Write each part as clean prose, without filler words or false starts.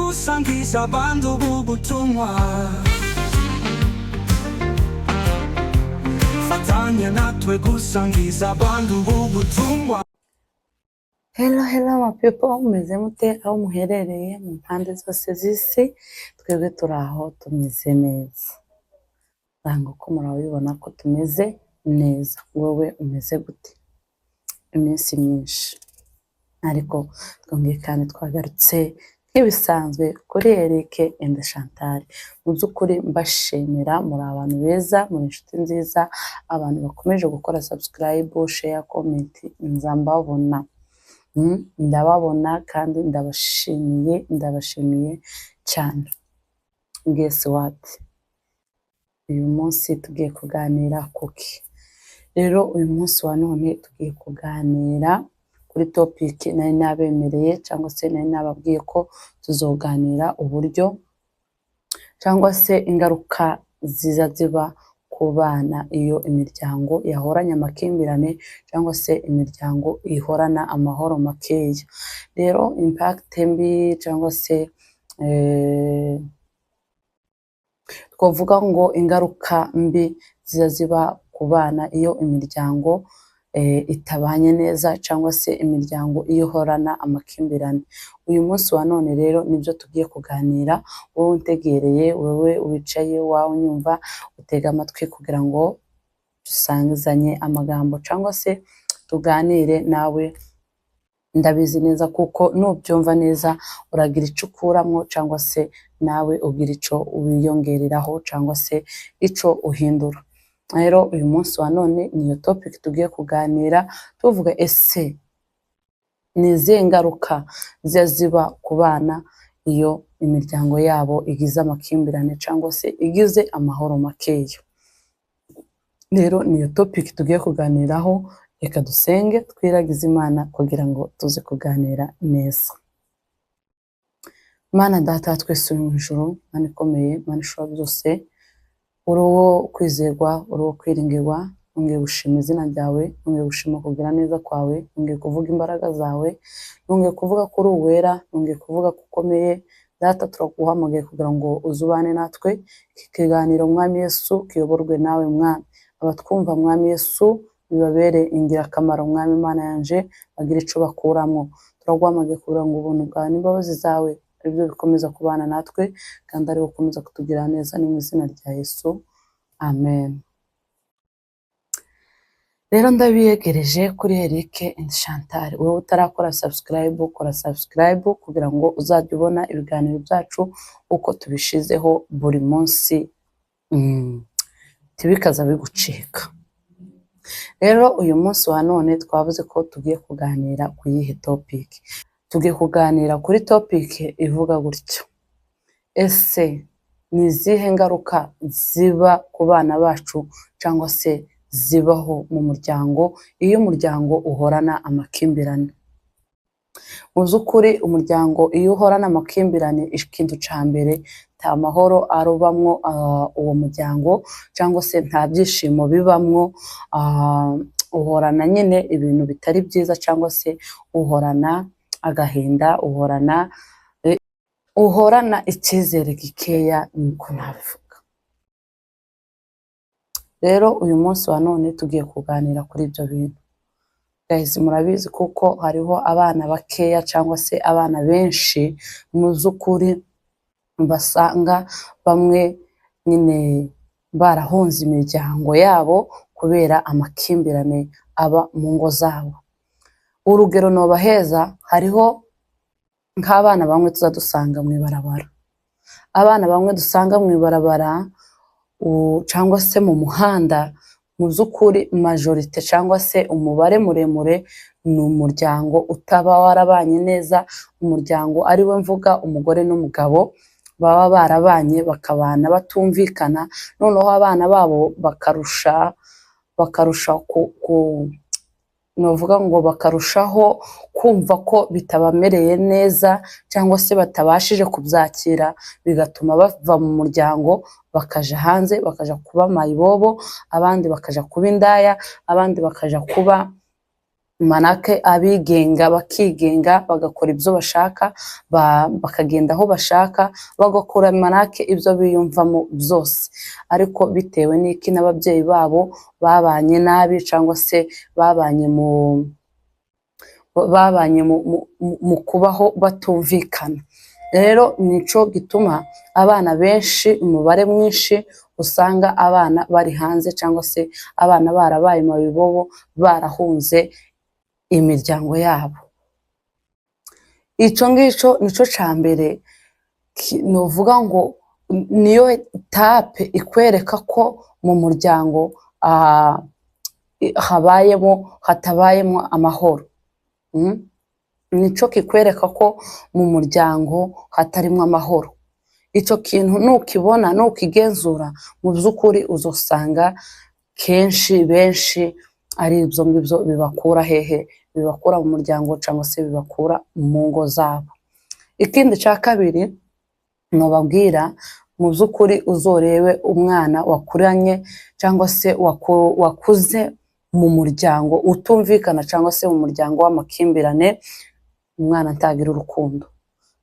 gusangiza abantu ubutumwa. Fatanya natwe gusangiza abantu ubutumwa. Hello my people, mumeze mute aho muherereye mu mpande zose z'isi? Twebwe turi aho tumeze neza. Ntabwo ko murabibona ko tumeze neza. Wowe umeze gute? Iminsi myinshi ariko twongeye kandi twagarutse nk'ibisanzwe kuri Eric and Chantal. Mu by'ukuri mbashimira, muri abantu beza, muri inshuti nziza, abantu bakomeje gukora subscribe, share, comment, nzambabona. Ndababona kandi ndabashimiye cyane. Guess what? Uyu munsi tugiye kuganira kuki. Rero uyu munsi wa none tugiye kuganira kuri topic nari nabemereye cyangwa se nari nababwiye ko tuzoganira uburyo cyangwa se ingaruka ziba ku bana iyo imiryango yahoranye amakimbirane cyangwa se imiryango ihorana amahoro makeya. Rero impact mbi cyangwa se twavuga ngo ingaruka mbi ziba ku bana iyo imiryango itabanye neza cyangwa se imiryango ihorana amakimbirane. Uyu munsi wa none rero nibyo tugiye kuganira. Wowe untegereye, wowe wicaye wawe unyumva, utega amatwi kugira ngo dusangizanye amagambo cyangwa se tuganire nawe. Ndabizi neza kuko nubyumva neza uragira icyo ukuramwo cyangwa se nawe ugira icyo wiyongereraho cyangwa se icyo uhindura. Rero uyu munsi wa none niyo topic tugiye kuganira, tuvuga ese ni izihe ngaruka ziba ku bana iyo imiryango yabo igize amakimbirane cyangwa se igize amahoro makeya. Rero niyo topic tugiye kuganiraho. Reka dusenge twiragize Imana kugira ngo tuze kuganira neza. Mana data twese uri mu ijuru, Mana ikomeye, Mana ishobora byose, uri uwo kwizerwa, uri uwo kwiringirwa. Nongeye gushima izina ryawe, nongeye gushima kugira neza kwawe, nongeye kuvuga imbaraga zawe, nongeye kuvuga ko uri uwera, nongeye kuvuga ko ukomeye. Data turaguhamagaye kugira ngo uzubane natwe. Iki kiganiro Mwami Yesu kiyoborwe nawe Mwami. Abatwumva Mwami Yesu bibabere ingirakamaro Mwami Mana yanje, bagira icyo bakuramo. Turaguhamagaye kugira ngo ubuntu bwawe n'imbabazi zawe ibyo bikomeza kubana natwe kandi ari gukomeza kutugira neza, ni mu izina rya Yesu, amen. Rero ndabiyegereje kuri Eric and Chantal. Wowe utarakora subscribe, kora subscribe kugira ngo uzajye ubona ibiganiro byacu uko tubishizeho buri munsi, tibikaza bigucika. Rero uyu munsi wa none twavuze ko tugiye kuganira ku yihe topic. Tugiye kuganira kuri topic ivuga gutyo: ese ni izihe ngaruka ziba ku bana bacu cyangwa se zibaho mu muryango iyo umuryango uhorana amakimbirane? Mu by'ukuri umuryango iyo uhorana amakimbirane, ikintu cya mbere nta mahoro arubamwo uwo muryango cyangwa se nta byishimo bibamwo. Uhorana nyine ibintu bitari byiza cyangwa se uhorana agahinda, uhorana icyizere gikeya, niko nabivuga. Rero uyu munsi wa none tugiye kuganira kuri ibyo bintu. Guys, murabizi kuko hariho abana bakeya cyangwa se abana benshi mu by'ukuri basanga bamwe nyine barahunze imiryango yabo kubera amakimbirane aba mu ngo zabo. Urugero nobaheza, hariho nk'abana bamwe tuzadusanga mu ibarabara. Abana bamwe dusanga mu ibarabara cyangwa se mu muhanda, mu by'ukuri majorite cyangwa se umubare muremure ni umuryango utaba warabanye neza. Umuryango ari we mvuga umugore n'umugabo baba barabanye bakabana batumvikana, noneho abana babo bakarushaho kumva ko bitabamereye neza cyangwa se batabashije kubyakira, bigatuma bava mu muryango bakaja hanze, bakaja kuba mayibobo, abandi bakaja kuba indaya, abandi bakaja kuba manake abigenga bakigenga bagakora ibyo bashaka, bakagenda aho bashaka, bagakora manake ibyo biyumvamo byose, ariko bitewe n'iki n'ababyeyi babo babanye nabi cyangwa se babanye mu kubaho batumvikana. Rero nico gituma abana benshi, umubare mwinshi usanga abana bari hanze cyangwa se abana barabaye mu bibobo, barahunze imiryango yabo. Icyo ngicyo nico cya mbere novuga ngo niyo etape ikwereka ko mu muryango hatabayemo amahoro. Nico kikwereka ko mu muryango hatarimo amahoro. Icyo kintu nukibona, nukigenzura, mu by'ukuri uzosanga kenshi benshi ari ibyo ngibyo bibakura hehe, bibakura mu muryango cyangwa se bibakura mu ngo zabo. Ikindi cya kabiri nobabwira, mu by'ukuri uzorebe umwana wakuranye cyangwa se wakuze mu muryango utumvikana cyangwa se mu muryango w'amakimbirane, umwana ntagira urukundo.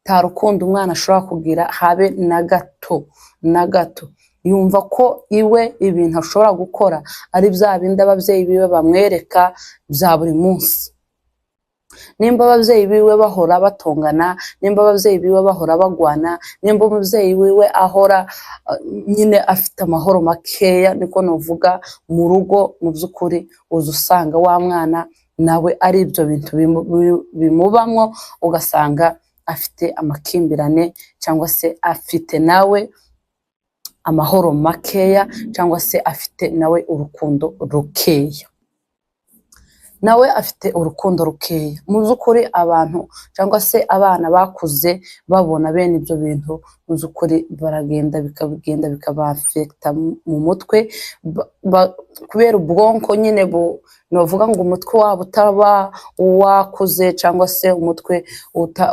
Nta rukundo umwana ashobora kugira habe na gato na gato. Yumva ko iwe ibintu ashobora gukora ari bya bindi ababyeyi biwe bamwereka bya buri munsi. Nimba ababyeyi biwe bahora batongana, nimba ababyeyi biwe bahora bagwana, nimba umubyeyi wiwe ahora nyine afite amahoro makeya, niko novuga mu rugo, mu by'ukuri uza usanga wa mwana nawe ari ibyo bintu bimubamwo, ugasanga afite amakimbirane cyangwa se afite nawe amahoro makeya cyangwa se afite nawe urukundo rukeya. Nawe afite urukundo rukeya. Mu by'ukuri abantu cyangwa se abana bakuze babona bene ibyo bintu, mu by'ukuri baragenda bikabafekta mu mutwe, kubera ubwonko nyine novuga ngo umutwe wabo utaba wakuze cyangwa se umutwe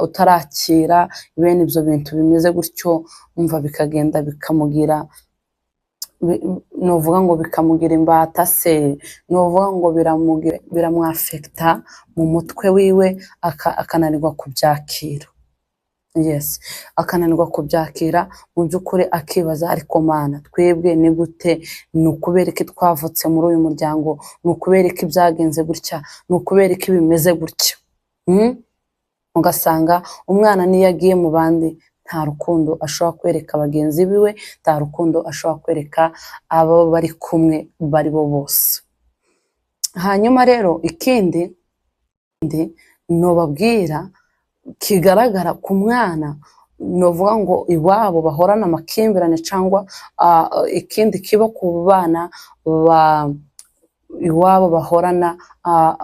utarakira bene ibyo bintu bimeze gutyo, umva bikagenda bikamugira, novuga ngo bikamugira imbata se, novuga ngo biramwafekta mu mutwe wiwe, akananirwa kubyakira. Yes, akananirwa kubyakira, mu by'ukuri akibaza, ariko mana twebwe ni gute, ni ukubera iki twavutse muri uyu muryango, ni ukubera iki byagenze gutya, ni ukubera iki bimeze gutya. Ugasanga umwana niyo agiye mu bandi nta rukundo ashobora kwereka bagenzi biwe, nta rukundo ashobora kwereka abo bari kumwe bari bo bose. Hanyuma rero ikindi nobabwira kigaragara ku mwana, novuga ngo iwabo bahorana amakimbirane cyangwa ikindi kiba ku bana iwabo bahorana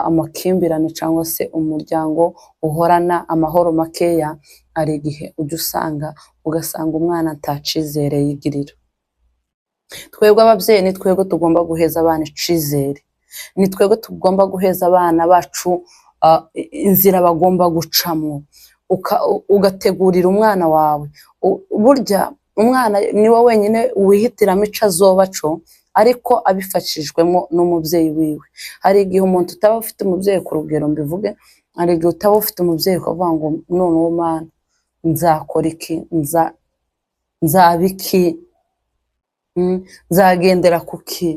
amakimbirane cyangwa se umuryango uhorana amahoro makeya, ari igihe ujya ugasanga umwana atacizere yigirira. Twebwe ababyeyi ni twebwe tugomba guheza abana icizere, ni twebwe tugomba guheza abana bacu inzira bagomba gucamo, ugategurira umwana wawe. Burya umwana niwe wenyine wihitiramo icyo azoba cyo, ariko abifashijwemo n'umubyeyi wiwe. Hari igihe umuntu utaba ufite umubyeyi, ku rugero mbivuge, hari igihe utaba ufite umubyeyi ukavuga ngo noneho mana nzakora iki, nzaba iki, nzagendera kuki,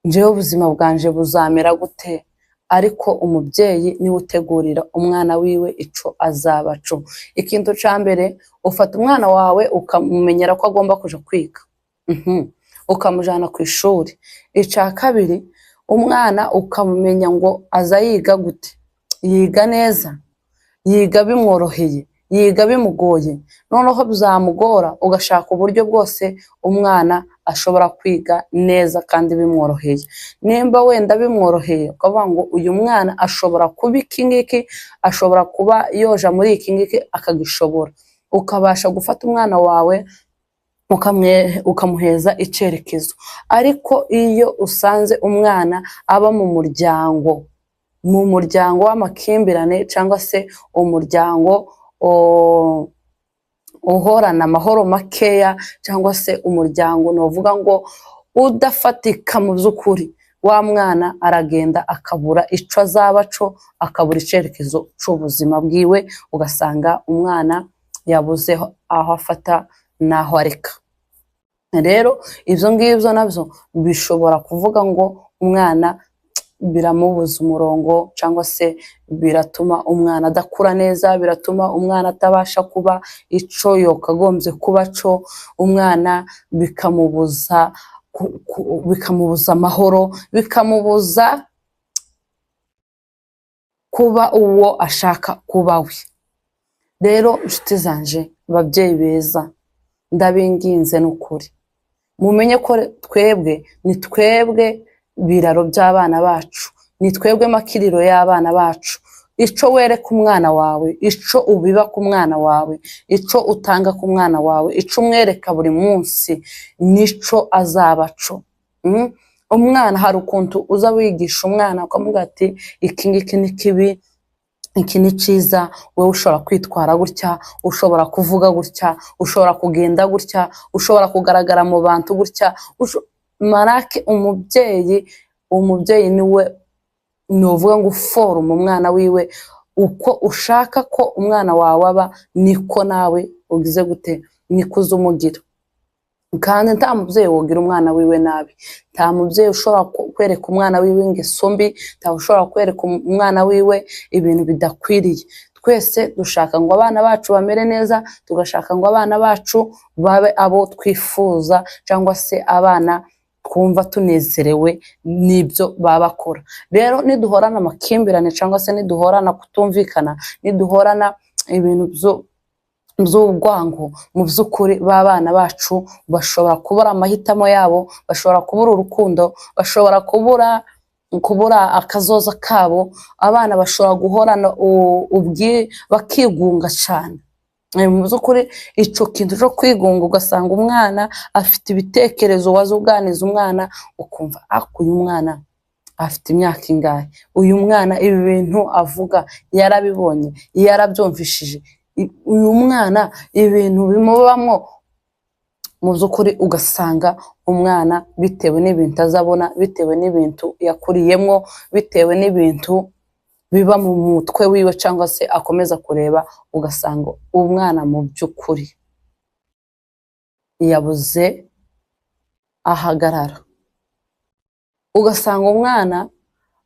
njyewe ubuzima bwanje buzamera gute. Ariko umubyeyi niwe utegurira umwana wiwe ico azaba co. Ikintu ca mbere, ufata umwana wawe ukamumenyera ko agomba kuja kwiga, ukamujana ku ishuri. Ica kabiri, umwana ukamumenya ngo aza yiga gute, yiga neza, yiga bimworoheye, yiga bimugoye. Noneho bizamugora, ugashaka uburyo bwose umwana ashobora kwiga neza kandi bimworoheye. Nimba wenda bimworoheye, ukavuga ngo uyu mwana ashobora kuba iki ngiki, ashobora kuba yoja muri iki ngiki akagishobora, ukabasha gufata umwana wawe ukamuheza icyerekezo. Ariko iyo usanze umwana aba mu muryango w'amakimbirane cyangwa se umuryango uhorana amahoro makeya, cyangwa se umuryango novuga ngo udafatika mu by'ukuri, wa mwana aragenda akabura ico azaba co, akabura icerekezo c'ubuzima bwiwe, ugasanga umwana yabuze aho afata n'aho areka. Rero ivyo ngivyo navyo bishobora kuvuga ngo umwana biramubuza umurongo, cyangwa se biratuma umwana adakura neza, biratuma umwana atabasha kuba ico yokagombye kuba co, umwana bikamubuza amahoro, bikamubuza kuba uwo ashaka kuba we. Rero inshuti zanje, babyeyi beza, ndabinginze n'ukuri mumenye ko twebwe ni twebwe biraro by'abana bacu, ni twebwe makiriro y'abana bacu. Ico wereka umwana wawe, ico ubiba ku mwana wawe, ico utanga ku mwana wawe, ico umwereka buri munsi, nico azaba co. Umwana hari ukuntu uza wigisha umwana ukamuga ati iki ngiki ni kibi, iki ni ciza, wowe ushobora kwitwara gutya, ushobora kuvuga gutya, ushobora kugenda gutya, ushobora kugaragara mu bantu gutya. Marake umubyeyi niwe novuga ngo uforuma umwana wiwe, uko ushaka ko umwana wawe aba niko nawe ugize gute, niko uzumugira. Kandi nta mubyeyi wogira umwana wiwe nabi, nta mubyeyi ushobora kwereka umwana wiwe ingeso mbi, nta ushobora kwereka umwana wiwe ibintu bidakwiriye. Twese dushaka ngo abana bacu bamere neza, tugashaka ngo abana bacu babe abo twifuza, cyangwa se abana twumva tunezerewe n'ibyo baba bakora. Rero niduhorana amakimbirane, cyangwa se niduhorana kutumvikana, niduhorana ibintu by'urwango, mu by'ukuri b'abana bacu bashobora kubura amahitamo yabo, bashobora kubura urukundo, bashobora kubura akazoza kabo. Abana bashobora guhorana bakigunga cyane. Mu by'ukuri ico kintu cyo kwigunga, ugasanga umwana afite ibitekerezo, wazuganiza umwana ukumva uyu mwana afite imyaka ingahe, uyu mwana ibi bintu avuga yarabibonye, yarabyumvishije, uyu mwana ibintu bimubamwo. Mu by'ukuri ugasanga umwana bitewe n'ibintu azabona, bitewe n'ibintu yakuriyemwo, bitewe n'ibintu biba mu mutwe wiwe, cyangwa se akomeza kureba, ugasanga umwana mu by'ukuri yabuze ahagarara. Ugasanga umwana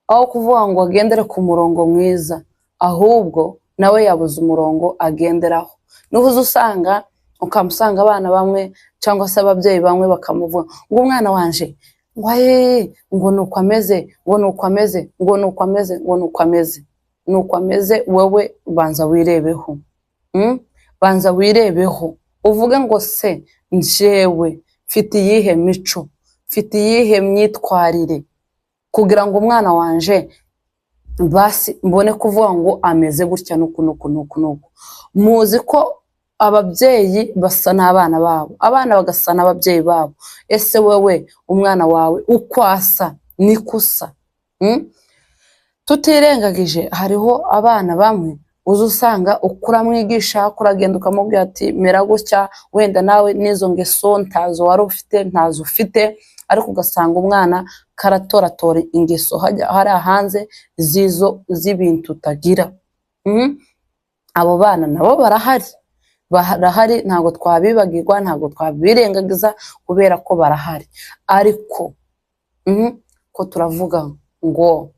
aho kuvuga ngo agendere ku murongo mwiza, ahubwo nawe yabuze umurongo agenderaho. Nuko usanga ukamusanga abana bamwe, cyangwa se ababyeyi bamwe bakamuvuga ngo umwana wanje ngo nuko ameze, ngo nuko ameze, ngo nuko ameze, ngo nuko ameze. Nuko ameze, wowe banza wirebeho. Banza wirebeho uvuge ngo se njewe mfite iyihe mico, mfite iyihe myitwarire, kugira ngo umwana wanje basi mbone kuvuga ngo ameze gutya nuku nuku nuku nuku. Muzi ko ababyeyi basa n'abana babo, abana bagasa n'ababyeyi babo. Ese wewe umwana wawe uko asa niko usa? Tutirengagije hariho abana bamwe uza usanga ukura mwigisha, kuragenda ukamubwira ati mera gutya, wenda nawe n'izo ngeso ntazo wari ufite, ntazo ufite, ariko ugasanga umwana karatoratora ingeso hari hanze z'ibintu utagira. Abo bana nabo barahari, ntabwo twabibagirwa, ntabwo twabirengagiza, kubera ko barahari. Ariko ko turavuga ngo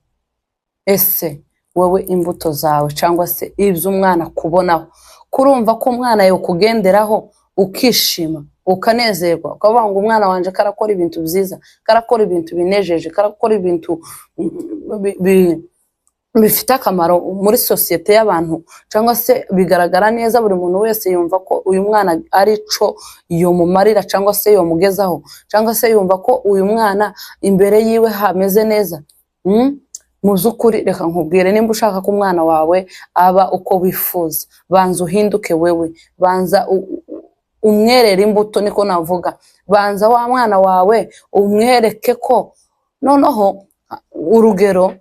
ese wowe imbuto zawe, cyangwa se ibyo umwana kubonaho, kurumva ko umwana yokugenderaho ukishima ukanezerwa, ukavuga ngo umwana wanje karakora ibintu byiza, karakora ibintu binejeje, karakora ibintu bifite akamaro muri sosiyete y'abantu, cyangwa se bigaragara neza, buri muntu wese yumva ko uyu mwana ari co yomumarira, cyangwa se yomugezaho, cyangwa se yumva ko uyu mwana imbere yiwe hameze neza. Mu by'ukuri reka nkubwire, nimba ushaka ko umwana wawe aba uko wifuza, banza uhinduke wewe, banza umwerere imbuto, niko navuga. Banza wa mwana wawe umwereke ko noneho urugero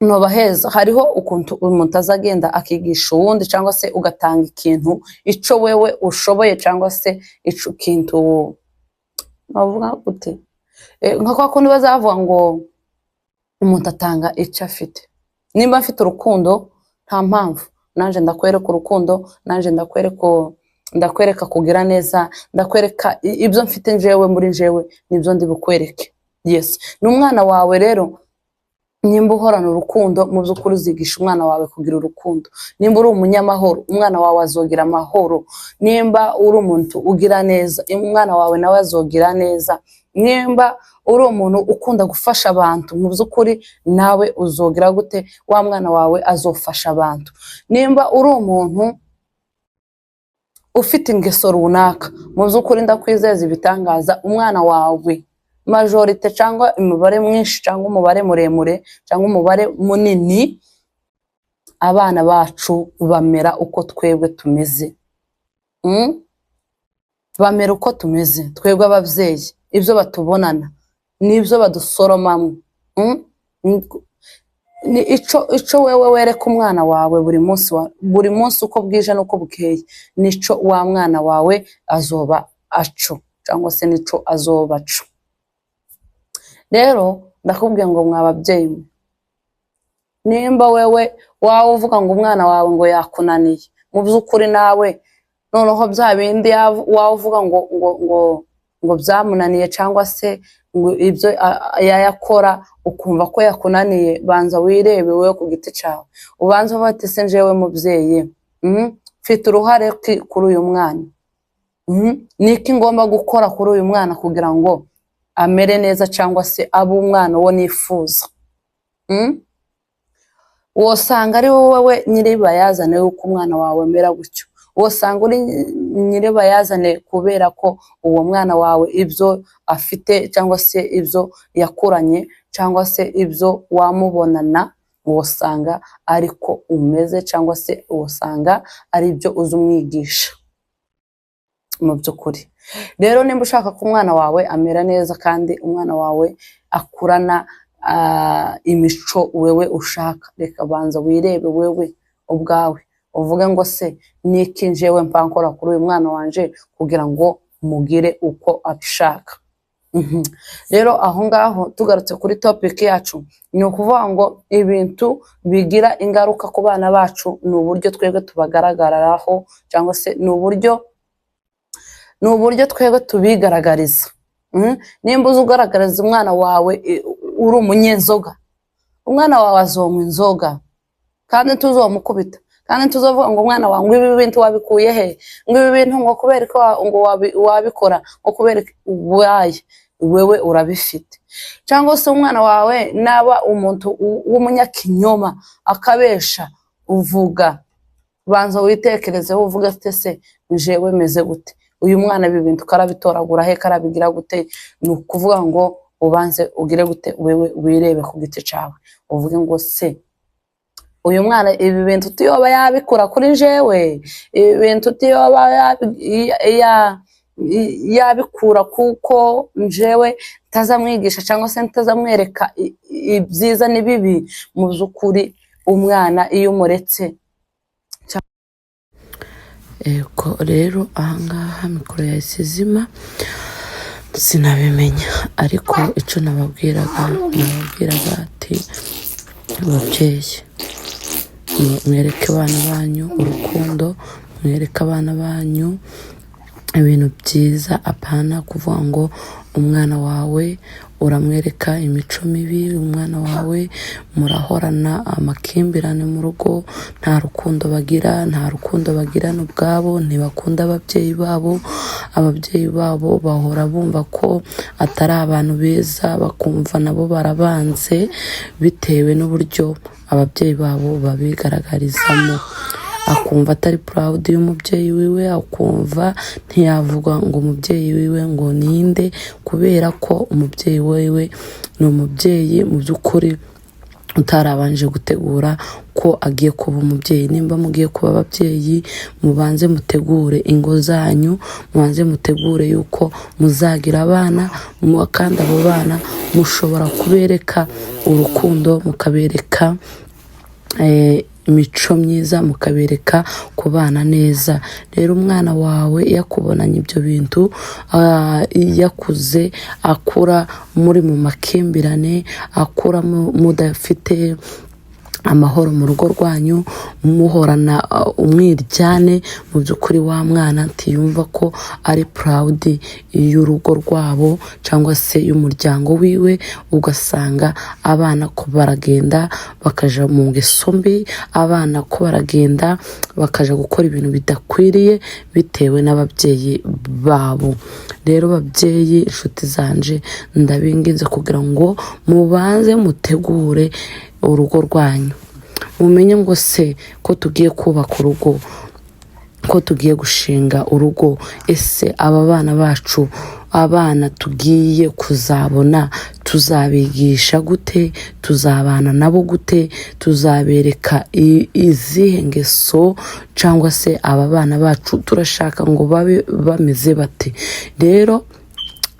nobaheza. Hariho ukuntu umuntu azagenda akigisha uwundi, cyangwa se ugatanga ikintu ico wewe ushoboye, cyangwa se ico kintu navuga gute, nka kwa kundi bazavuga ngo umuntu atanga icyo afite. Nimba mfite urukundo nta mpamvu nanje ndakwereka urukundo, nanje ndakwereka kugira neza, ndakwereka ibyo mfite njewe muri njewe nibyo ndi bukwereke. Yes, n'umwana wawe rero nimba uhorana urukundo mu by'ukuri uzigisha umwana wawe kugira urukundo. Nimba uri umunyamahoro umwana wawe azogira amahoro. Nimba uri umuntu ugira neza umwana wawe nawe azogira neza. Nimba uri umuntu ukunda gufasha abantu mu by'ukuri nawe uzogira gute, wa mwana wawe azofasha abantu. Nimba uri umuntu ufite ingeso runaka mu by'ukuri ndakwizeza ibitangaza umwana wawe majorite cyangwa umubare mwinshi cyangwa umubare muremure cyangwa umubare munini abana bacu bamera uko twebwe tumeze. Bamera uko tumeze twebwe ababyeyi, ibyo batubonana nibyo badusoromamo. Ni ico wewe wereka umwana wawe buri munsi uko bwije nuko bukeye, nico wa mwana wawe azoba aco cyangwa se nico azoba aco. Rero ndakubwiye ngo mwababyeyi, nimba wewe wawe uvuga ngo umwana wawe ngo yakunaniye mu by'ukuri nawe noneho bya bindi wawe uvuga ngo byamunaniye cyangwa se ngo ibyo yayakora ukumva ko yakunaniye, banza wirebe wewe ku giti cyawe, ubanza bati se njewe mubyeyi mfite uruhare kuri uyu mwana, niki ngomba gukora kuri uyu mwana kugira ngo amere neza cyangwa se abe umwana uwo nifuza. Wosanga ari wowe nyiribayazane yuko umwana wawe amera gutyo, wosanga uri nyiribayazane kubera ko uwo mwana wawe ibyo afite cyangwa se ibyo yakuranye cyangwa se ibyo wamubonana wosanga ariko umeze cyangwa se wosanga ari byo uzumwigisha mu by'ukuri. Rero nimba ushaka ko umwana wawe amera neza kandi umwana wawe akurana imico wewe ushaka, reka banza wirebe wewe ubwawe uvuge ngo se niki njewe mpankora kuri uyu mwana wanje kugira ngo mugire uko abishaka. Rero aho ngaho tugarutse kuri topic yacu ni ukuvuga ngo ibintu bigira ingaruka ku bana bacu ni uburyo twebwe tubagaragaraho cyangwa se ni uburyo twebwe tubigaragariza. Nimba uzi ugaragariza umwana wawe uri umunyenzoga, umwana wawe azonywa inzoga kandi tuzomukubita kandi tuzovuga ngo umwana wawe ngo ibi bintu wabikuye he, ngo ibi bintu ngo kubera ko ngo wabikora ngo kubera waye wewe urabifite. Cyangwa se umwana wawe naba umuntu w'umunyakinyoma akabesha, uvuga banza witekereze uvuga ati se njewe meze gute, uyu mwana ibi bintu karabitoragura he, karabigira gute. Ni ukuvuga ngo ubanze ugire gute wewe wirebe ku giti cyawe uvuge ngo se uyu mwana ibi bintu tuyoba yabikora kuri jewe, ibi bintu tuyoba yabikura kuko njewe ntazamwigisha cyangwa se ntazamwereka ibyiza n'ibibi. Mu by'ukuri umwana iyo umuretse eko. Rero ahangaha mikoro yahise izima sinabimenya, ariko icyo nababwiraga ati ababyeyi mwereke abana banyu urukundo, mwereke abana banyu ibintu byiza, apana kuvuga ngo umwana wawe uramwereka imico mibi, umwana wawe murahorana amakimbirane mu rugo, nta rukundo bagirana ubwabo, ntibakunda ababyeyi babo, ababyeyi babo bahora bumva ko atari abantu beza, bakumva nabo barabanze bitewe n'uburyo ababyeyi babo babigaragarizamo. Akumva atari proud y'umubyeyi wiwe, akumva ntiyavuga ngo umubyeyi wiwe ngo ninde, kubera ko umubyeyi wiwe ni umubyeyi mu by'ukuri utarabanje gutegura ko agiye kuba umubyeyi. Nimba mugiye kuba ababyeyi mubanze mutegure ingo zanyu, mubanze mutegure yuko muzagira abana, kandi abo bana mushobora kubereka urukundo, mukabereka imico myiza, mukabereka kubana neza. Rero umwana wawe yakubonanye ibyo bintu, yakuze akura muri mu makimbirane, akura mudafite amahoro mu rugo rwanyu, muhorana umwiryane, mu by'ukuri wa mwana ntiyumva ko ari proud y'urugo rwabo cyangwa se y'umuryango wiwe. Ugasanga abana ko baragenda bakaja mu ngeso mbi, abana ko baragenda bakaja gukora ibintu bidakwiriye bitewe n'ababyeyi babo. Rero babyeyi, inshuti zanje, ndabinginze kugira ngo mubanze mutegure urugo rwanyu, mumenye ngo se ko tugiye kubaka urugo, ko tugiye gushinga urugo, ese aba bana bacu, abana tugiye kuzabona, tuzabigisha gute? Tuzabana nabo gute? Tuzabereka izihe ngeso? cyangwa se aba bana bacu turashaka ngo babe bameze bate? Rero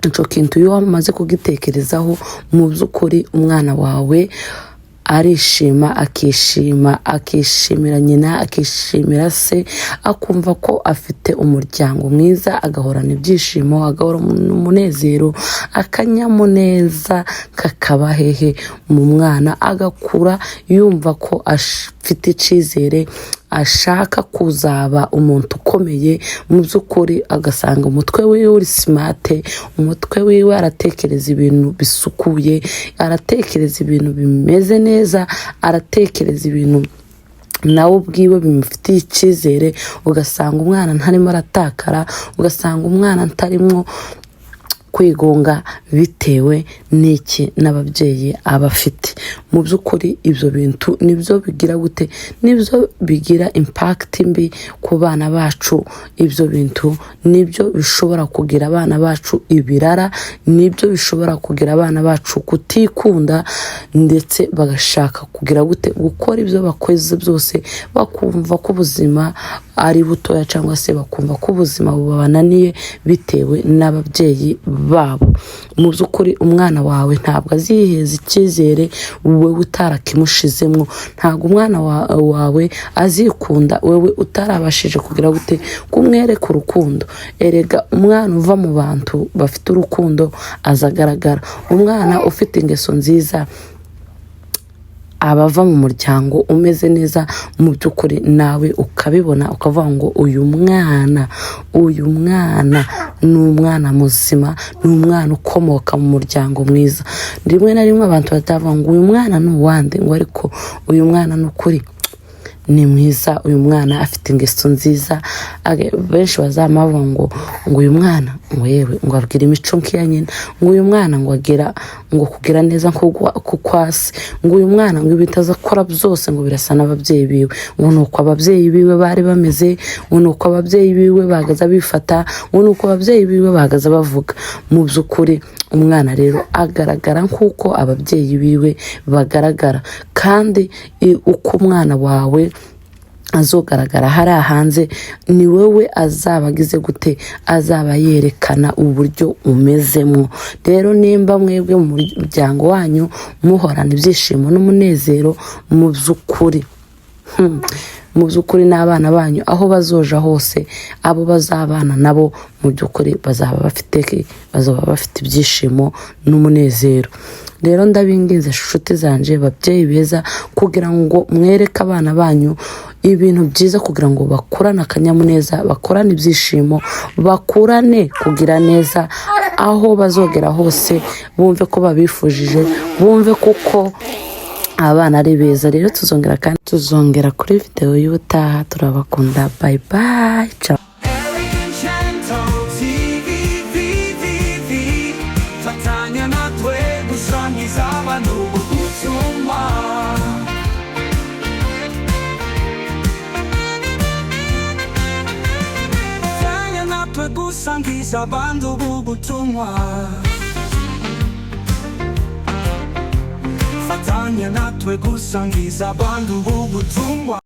ico kintu iyo wamaze kugitekerezaho, mu by'ukuri umwana wawe arishima, akishimira nyina, akishimira se, akumva ko afite umuryango mwiza, agahorana ibyishimo, agahorana umunezero, akanyamuneza kakaba hehe mu mwana, agakura yumva ko afite icyizere, ashaka kuzaba umuntu ukomeye. Mu by'ukuri agasanga umutwe wiwe uri smart, umutwe wiwe aratekereza ibintu bisukuye, aratekereza ibintu bimeze neza, aratekereza ibintu nawe ubwiwe bimufitiye icyizere. Ugasanga umwana ntarimo aratakara, ugasanga umwana ntarimo kwigunga bitewe n'iki n'ababyeyi aba afite. Mu by'ukuri ibyo bintu nibyo bigira gute? Nibyo bigira impact mbi ku bana bacu. Ibyo bintu nibyo bishobora kugira abana bacu ibirara, nibyo bishobora kugira abana bacu kutikunda, ndetse bagashaka kugira gute? Gukora ibyo bakoze byose bakumva ko ubuzima ari butoya, cyangwa se bakumva ko ubuzima bubananiye bitewe n'ababyeyi babo. Mu by'ukuri umwana wawe ntabwo aziheza icyizere wowe utarakimushizemo, ntabwo umwana wawe azikunda wowe utarabashije kugira gute? Kumwereka urukundo. Erega umwana uva mu bantu bafite urukundo azagaragara. Umwana ufite ingeso nziza abava mu muryango umeze neza, mu by'ukuri nawe ukabibona, ukavuga ngo uyu mwana ni umwana muzima, ni umwana ukomoka mu muryango mwiza. Rimwe na rimwe abantu batavuga ngo uyu mwana ni uwande, ngo ariko uyu mwana ni ukuri ni mwiza, uyu mwana afite ingeso nziza. Benshi bazamavuga ngo uyu mwana ngo yewe ngo abwira imico nk'iya nyina, ngo uyu mwana ngo agira ngo kugira neza ku kwasi, ngo uyu mwana ngo ibitaza akora byose ngo birasa n'ababyeyi biwe, ngo nuko ababyeyi biwe bari bameze, ngo nuko ababyeyi biwe bagaza bifata, ngo nuko ababyeyi biwe bagaza bavuga. Mu by'ukuri umwana rero agaragara nk'uko ababyeyi biwe bagaragara, kandi uko umwana wawe azogaragara hariya hanze ni wowe azaba agize gute? Azaba yerekana uburyo umezemo. Rero nimba mwebwe mu muryango wanyu muhorana ibyishimo n'umunezero, mu by'ukuri n'abana banyu aho bazoja hose, abo bazabana nabo mu by'ukuri bazaba bafite ibyishimo n'umunezero. Rero ndabinginze inshuti zanje, babyeyi beza, kugira ngo mwereke abana banyu ibintu byiza, kugira ngo bakurane akanyamuneza, bakurane ibyishimo, bakurane kugira neza, aho bazogera hose bumve ko babifujije, bumve kuko abana ari beza. Rero tuzongera kuri video y'ubutaha. Turabakunda, bye bye, ciao. Gusangiza abantu ubutumwa, fatanya natwe gusangiza abantu ubutumwa.